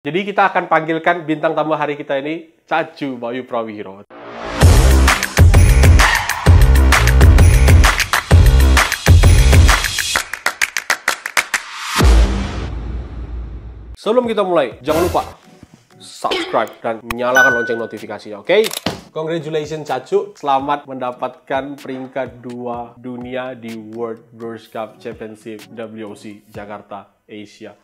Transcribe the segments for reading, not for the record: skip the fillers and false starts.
Jadi kita akan panggilkan bintang tamu hari kita ini, Cacu Bayu Prawiro. Sebelum kita mulai, jangan lupa subscribe dan nyalakan lonceng notifikasinya, oke? Congratulations Cacu, selamat mendapatkan peringkat 2 dunia di World Brewers Cup Championship WOC Jakarta, Asia.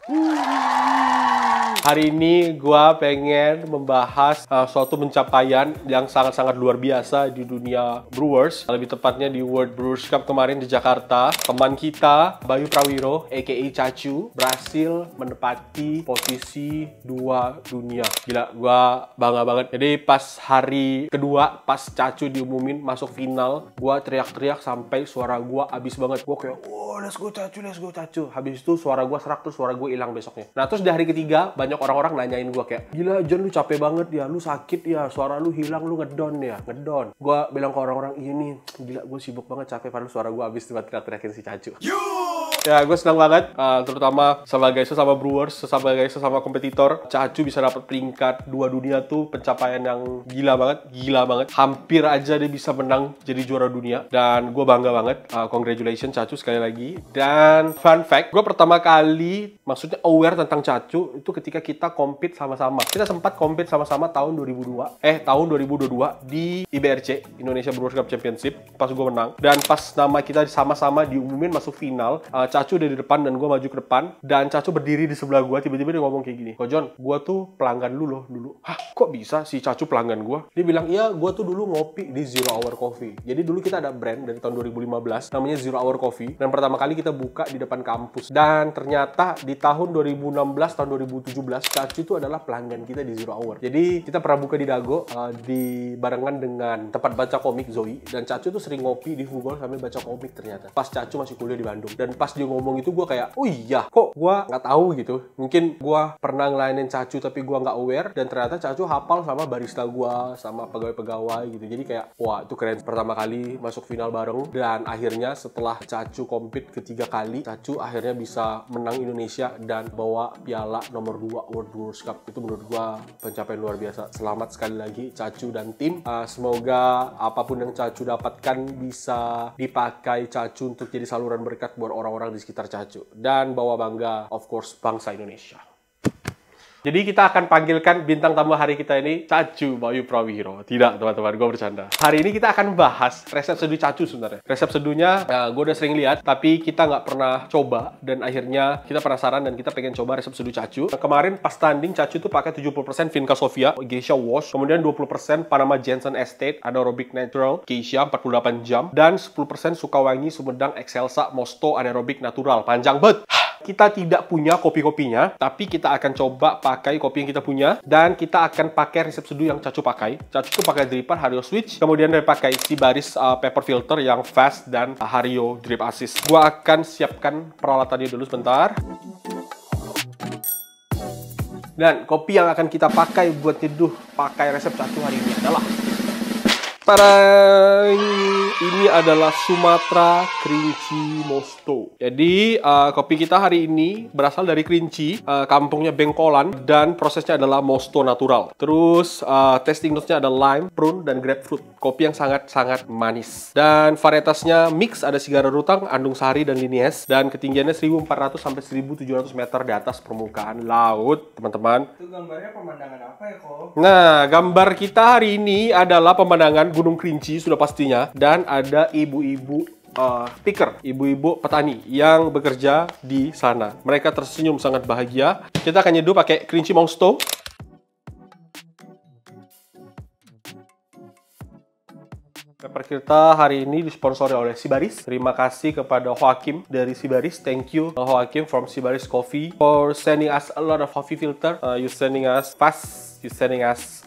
Hari ini gue pengen membahas suatu pencapaian yang sangat-sangat luar biasa di dunia Brewers. Lebih tepatnya di World Brewers Cup kemarin di Jakarta. Teman kita, Bayu Prawiro, a.k.a. Cacu, berhasil menepati posisi 2 dunia. Gila, gue bangga banget. Jadi pas hari kedua, pas Cacu diumumin masuk final, gue teriak-teriak sampai suara gue habis banget. Gue kayak, oh let's go Cacu, let's go Cacu. Habis itu suara gue serak, terus suara gue hilang besoknya. Nah terus di hari ketiga, banyak orang-orang nanyain gue kayak, gila John, lu capek banget ya, lu sakit ya, suara lu hilang, lu ngedon ya, ngedon. Gue bilang ke orang-orang, ini gila gue sibuk banget, capek, padahal suara gue habis tiba teriak-teriakin si Cacu. Ya, gue senang banget, terutama sebagai sesama Brewers, sebagai sesama kompetitor, Cacu bisa dapat peringkat 2 dunia tuh pencapaian yang gila banget. Hampir aja dia bisa menang jadi juara dunia, dan gue bangga banget. Congratulations Cacu sekali lagi. Dan fun fact, gue pertama kali, maksudnya aware tentang Cacu itu ketika kita compete sama-sama. Kita sempat compete sama-sama tahun 2022 di IBRC, Indonesia Brewers Cup Championship, pas gue menang. Dan pas nama kita sama-sama diumumin masuk final, Cacu udah di depan dan gue maju ke depan, dan Cacu berdiri di sebelah gue. Tiba-tiba dia ngomong kayak gini, "Ko John, gue tuh pelanggan lu loh dulu." Hah, kok bisa si Cacu pelanggan gue? Dia bilang, iya gue tuh dulu ngopi di Zero Hour Coffee. Jadi dulu kita ada brand dari tahun 2015 namanya Zero Hour Coffee, dan pertama kali kita buka di depan kampus. Dan ternyata di tahun 2016, tahun 2017, Cacu itu adalah pelanggan kita di Zero Hour. Jadi kita pernah buka di Dago, di barengan dengan tempat baca komik Zoe, dan Cacu tuh sering ngopi di Fugol sambil baca komik ternyata. Pas Cacu masih kuliah di Bandung. Dan pas dia ngomong itu gue kayak, oh iya, kok gue nggak tahu gitu. Mungkin gue pernah ngelainin Cacu tapi gue nggak aware, dan ternyata Cacu hafal sama barista gue, sama pegawai-pegawai gitu. Jadi kayak, wah itu keren. Pertama kali masuk final bareng, dan akhirnya setelah Cacu compete ketiga kali, Cacu akhirnya bisa menang Indonesia dan bawa piala nomor 2 World Brewers Cup. Itu menurut gue pencapaian luar biasa. Selamat sekali lagi Cacu dan tim. Semoga apapun yang Cacu dapatkan bisa dipakai Cacu untuk jadi saluran berkat buat orang-orang di sekitar Cacu, dan bawa bangga of course bangsa Indonesia. Jadi kita akan panggilkan bintang tamu hari kita ini, Cacu Bayu Prawiro. Tidak teman-teman, gue bercanda. Hari ini kita akan bahas resep seduh Cacu sebenarnya. Resep seduhnya gue udah sering lihat, tapi kita nggak pernah coba, dan akhirnya kita penasaran dan kita pengen coba resep seduh Cacu. Kemarin pas standing, Cacu tuh pakai 70% Vinca Sofia Geisha Wash, kemudian 20% Panama Jensen Estate Anaerobic Natural Geisha 48 jam, dan 10% Sukawangi Sumedang Excelsa Mosto Anaerobic Natural. Panjang banget. Kita tidak punya kopi-kopinya, tapi kita akan coba pakai kopi yang kita punya, dan kita akan pakai resep seduh yang Cacu pakai. Cacu tuh pakai dripper Hario Switch, kemudian dia pakai Sibaris paper filter yang fast, dan Hario Drip Assist. Gua akan siapkan peralatannya dulu sebentar. Dan kopi yang akan kita pakai buat nyeduh pakai resep Cacu hari ini adalah ini adalah Sumatra Kerinci Mosto. Jadi kopi kita hari ini berasal dari Kerinci, kampungnya Bengkolan, dan prosesnya adalah Mosto natural. Terus tasting notes-nya ada lime, prune, dan grapefruit. Kopi yang sangat-sangat manis. Dan varietasnya mix, ada Sigara Rutang, Andung Sari, dan Linies. Dan ketinggiannya 1400 sampai 1700 meter di atas permukaan laut, teman-teman. Itu gambarnya pemandangan apa ya, Ko? Nah, gambar kita hari ini adalah pemandangan Gunung Kerinci sudah pastinya, dan ada ibu-ibu picker, ibu-ibu petani yang bekerja di sana. Mereka tersenyum sangat bahagia. Kita akan nyeduh pakai Kerinci Mosto. Paper kita hari ini disponsori oleh Sibaris. Terima kasih kepada Joaquim dari Sibaris. Thank you Joaquim from Sibaris Coffee for sending us a lot of coffee filter. You sending us fast. You sending us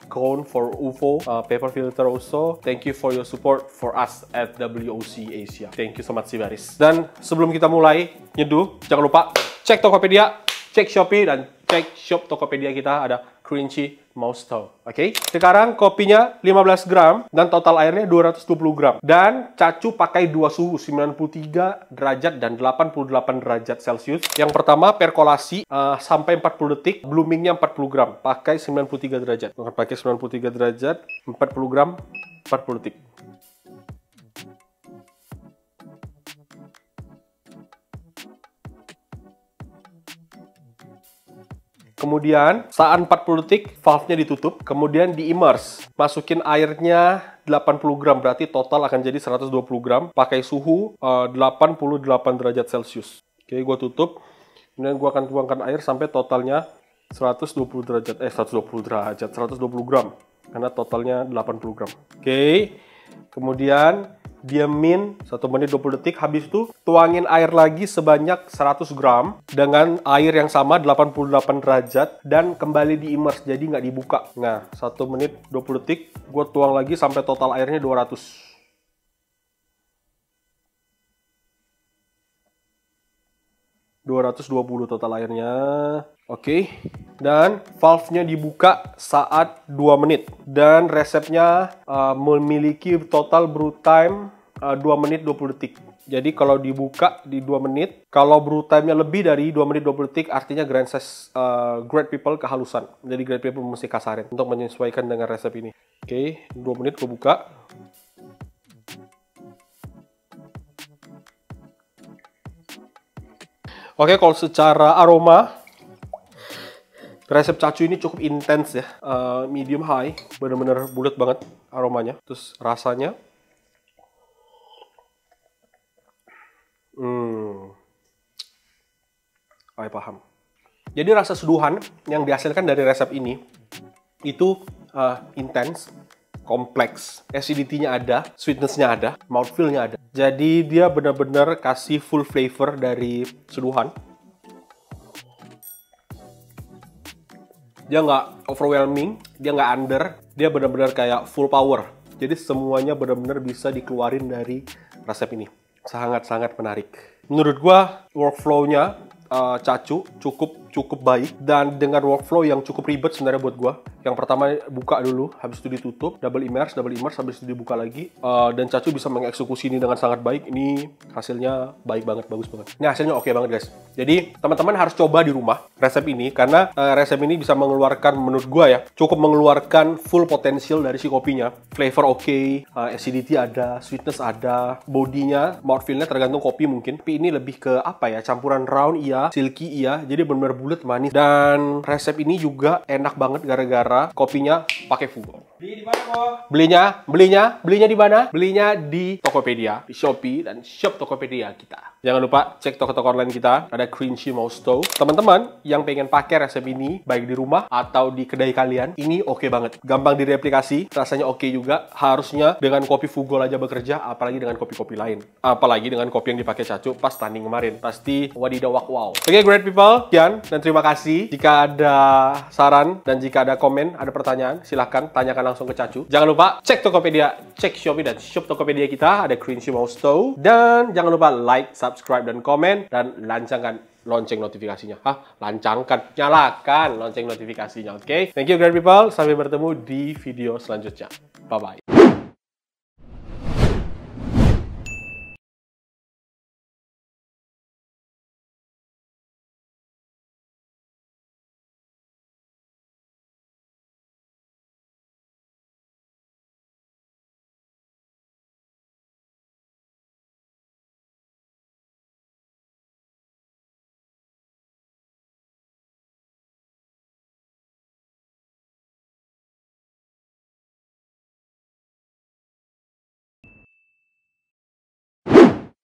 cone for UFO paper filter also. Thank you for your support for us at WOC Asia. Thank you so much Sibaris. Dan sebelum kita mulai nyeduh, jangan lupa cek Tokopedia, cek Shopee, dan cek shop Tokopedia kita. Ada Crunchy Mousto. Oke. Sekarang kopinya 15 gram dan total airnya 220 gram. Dan Cacu pakai dua suhu, 93 derajat dan 88 derajat Celcius. Yang pertama perkolasi sampai 40 detik, bloomingnya 40 gram. Pakai 93 derajat. Akan pakai 93 derajat, 40 gram, 40 detik. Kemudian saat 40 detik valve-nya ditutup, kemudian di-immerse. Masukin airnya 80 gram, berarti total akan jadi 120 gram. Pakai suhu 88 derajat Celcius. Oke, gue tutup. Kemudian gue akan tuangkan air sampai totalnya 120 gram. Karena totalnya 80 gram. Oke, kemudian diamin 1 menit 20 detik. Habis itu tuangin air lagi sebanyak 100 gram dengan air yang sama 88 derajat dan kembali di-immerse, jadi nggak dibuka. Nah, 1 menit 20 detik gue tuang lagi sampai total airnya 200. 220 total airnya. Oke. Dan valve-nya dibuka saat 2 menit. Dan resepnya memiliki total brew time 2 menit 20 detik. Jadi kalau dibuka di 2 menit, kalau brew time-nya lebih dari 2 menit 20 detik, artinya grand size Great People kehalusan. Jadi Great People mesti kasarin untuk menyesuaikan dengan resep ini. Oke, 2 menit gue buka. Oke, kalau secara aroma, resep Cacu ini cukup intens ya, medium high, bener-bener bulat banget aromanya. Terus rasanya, paham. Jadi rasa seduhan yang dihasilkan dari resep ini itu intens, kompleks, acidity-nya ada, sweetness-nya ada, mouthfeel-nya ada. Jadi dia benar-benar kasih full flavor dari seduhan. Dia nggak overwhelming, dia nggak under, dia benar-benar kayak full power. Jadi semuanya benar-benar bisa dikeluarin dari resep ini. Sangat-sangat menarik. Menurut gua workflow-nya Cacu cukup baik, dan dengan workflow yang cukup ribet sebenarnya buat gua. Yang pertama buka dulu, habis itu ditutup, double immerse, habis itu dibuka lagi. Dan Cacu bisa mengeksekusi ini dengan sangat baik. Ini hasilnya baik banget, bagus banget. Ini hasilnya oke banget guys. Jadi teman-teman harus coba di rumah resep ini, karena resep ini bisa mengeluarkan, menurut gua ya, cukup mengeluarkan full potensial dari si kopinya. Flavor oke, acidity ada, sweetness ada, bodinya, mouthfeel-nya tergantung kopi mungkin. Tapi ini lebih ke apa ya, campuran round iya, silky iya, jadi benar-benar bulat manis. Dan resep ini juga enak banget gara-gara kopinya pakai fugo. Beli di mana kok? Belinya di mana? Belinya di Tokopedia, di Shopee dan shop Tokopedia kita. Jangan lupa cek toko-toko online kita, ada Crunchy Mousto. Teman-teman yang pengen pakai resep ini baik di rumah atau di kedai kalian, ini oke banget. Gampang direplikasi, rasanya oke juga. Harusnya dengan kopi Fugo aja bekerja, apalagi dengan kopi-kopi lain. Apalagi dengan kopi yang dipakai Cacu pas tanding kemarin. Pasti wadidaw wow. Oke, great people, sekian dan terima kasih. Jika ada saran dan jika ada komen, ada pertanyaan, silahkan tanyakan langsung ke Cacu. Jangan lupa cek Tokopedia, cek Shopee dan shop Tokopedia kita, ada Crunchy Mousto. Dan jangan lupa like, subscribe, dan komen, dan lancangkan lonceng notifikasinya. Nyalakan lonceng notifikasinya, oke? Thank you great people, sampai bertemu di video selanjutnya. Bye-bye.